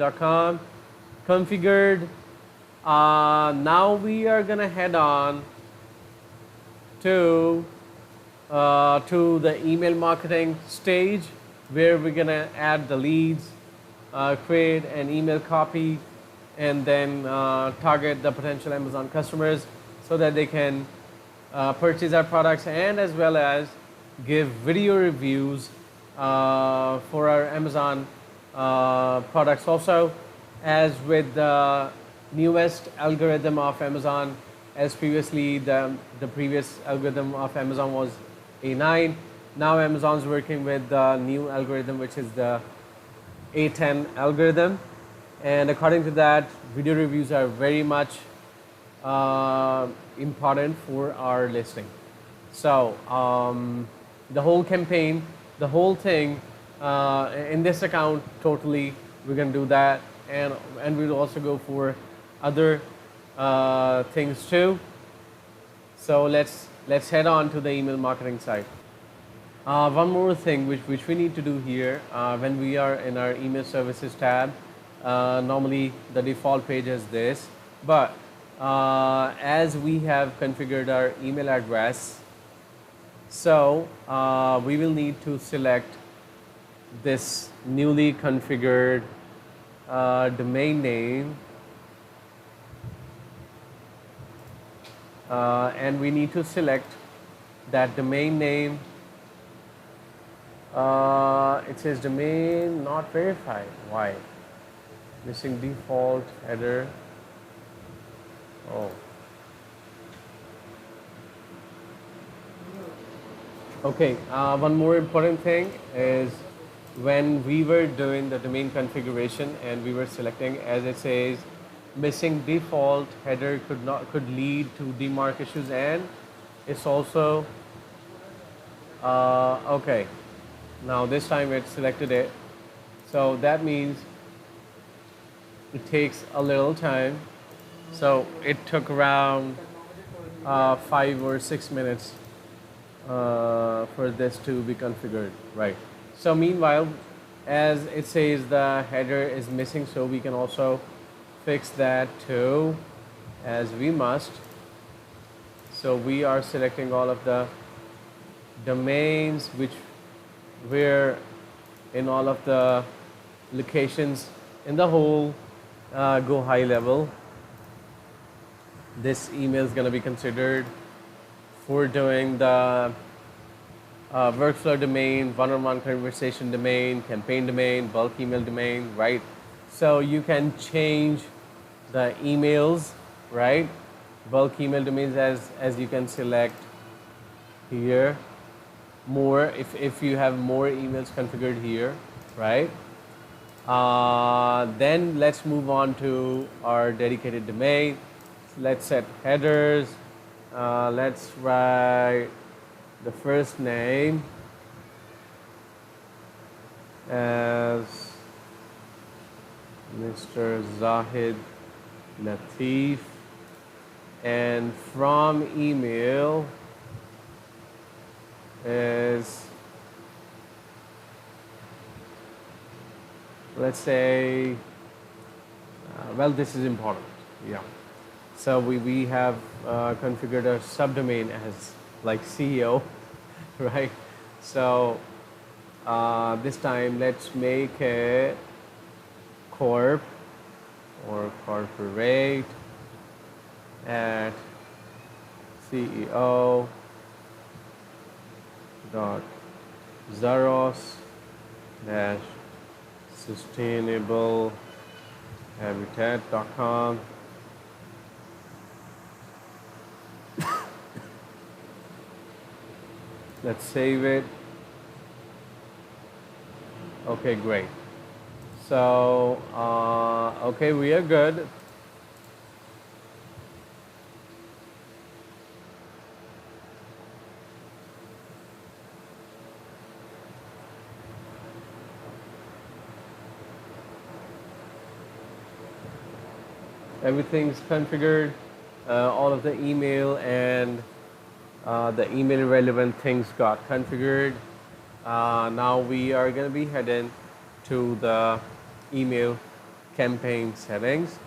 GoHighLevel.com configured. Now we are gonna head on to the email marketing stage, where we're gonna add the leads, create an email copy, and then target the potential Amazon customers so that they can purchase our products, and as well as give video reviews for our Amazon products also. As with the newest algorithm of Amazon, as previously the previous algorithm of Amazon was A9. Now Amazon's working with the new algorithm, which is the A10 algorithm, and according to that, video reviews are very much important for our listing. So the whole campaign, the whole thing in this account, totally we're gonna do that, and we'll also go for other things too. So let's head on to the email marketing side. One more thing which we need to do here when we are in our email services tab. Normally the default page is this, but as we have configured our email address, so we will need to select this newly configured domain name, and we need to select that domain name. It says domain not verified. Why? Missing default header. Oh. Okay, one more important thing is when we were doing the domain configuration and we were selecting, as it says, missing default header could lead to DMARC issues, and it's also okay. Now this time it selected it, so that means it takes a little time. So it took around 5 or 6 minutes for this to be configured, right? So meanwhile, as it says the header is missing, so we can also fix that too, as we must. So we are selecting all of the domains which were in all of the locations in the whole GoHighLevel. This email is going to be considered for doing the workflow domain, one-on-one conversation domain, campaign domain, bulk email domain, right? So you can change the emails, right? Bulk email domains, as you can select here. More if you have more emails configured here, right? Then let's move on to our dedicated domain. Let's set headers. Let's write the first name as Mr. Zahid Latif, and from email is, let's say, well, this is important, yeah. So we have configured a subdomain as like CEO, right? So this time let's make it corp or corporate at CEO dot Zaros dash sustainable habitat.com. Let's save it. Okay, great. So okay, we are good. Everything's configured, all of the email and the email relevant things got configured. Now we are going to be heading to the email campaign settings.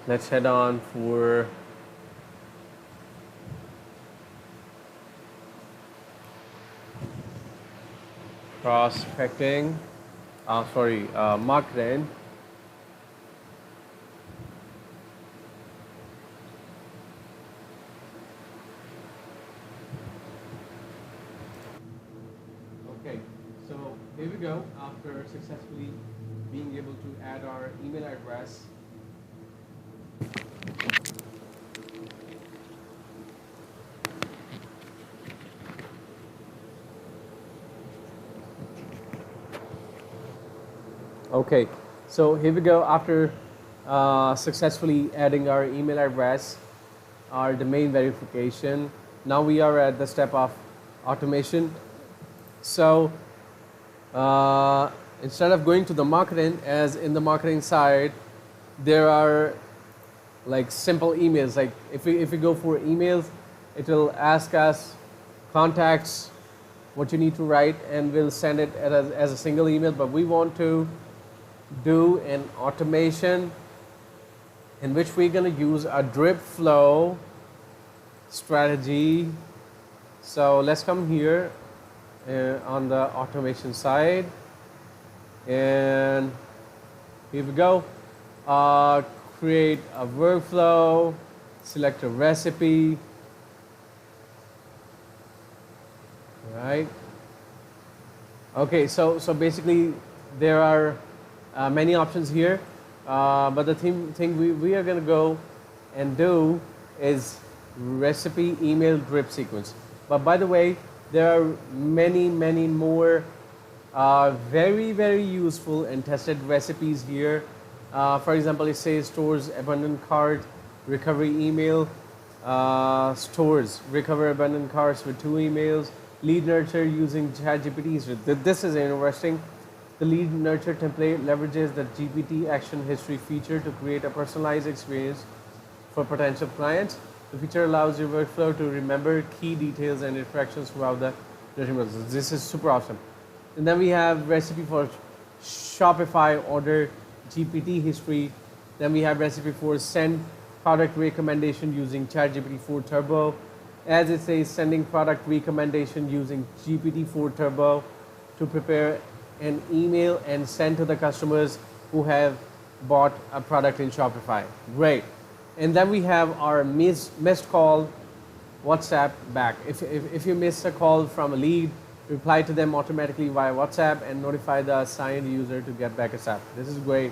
Let's head on for prospecting, marketing. Okay, so here we go. After successfully being able to add our email address, okay, so here we go. After successfully adding our email address, our domain verification, now we are at the step of automation. So instead of going to the marketing, as in the marketing side, there are like simple emails. Like if we go for emails, it will ask us contacts, what you need to write, and we'll send it as a single email. But we want to do an automation in which we're going to use a drip flow strategy. So let's come here on the automation side, and here we go. Create a workflow, select a recipe, right? Okay, so basically there are many options here, but the thing we are going to go and do is recipe email drip sequence. But by the way, there are many more very useful and tested recipes here. For example, it says stores abandoned cart, recovery email, stores recover abandoned carts with 2 emails, lead nurture using ChatGPT. This is interesting. The lead nurture template leverages the GPT action history feature to create a personalized experience for potential clients. The feature allows your workflow to remember key details and interactions throughout the nurturing process. This is super awesome. And then we have recipe for Shopify order GPT history. Then we have recipe for send product recommendation using ChatGPT-4 Turbo. As it says, sending product recommendation using GPT-4 Turbo to prepare an email and send to the customers who have bought a product in Shopify. Great. And then we have our missed call WhatsApp back. If you miss a call from a lead, reply to them automatically via WhatsApp and notify the assigned user to get back ASAP. This is great.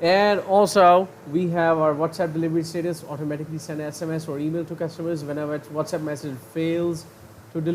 And also, we have our WhatsApp delivery status, automatically send SMS or email to customers whenever WhatsApp message fails to deliver.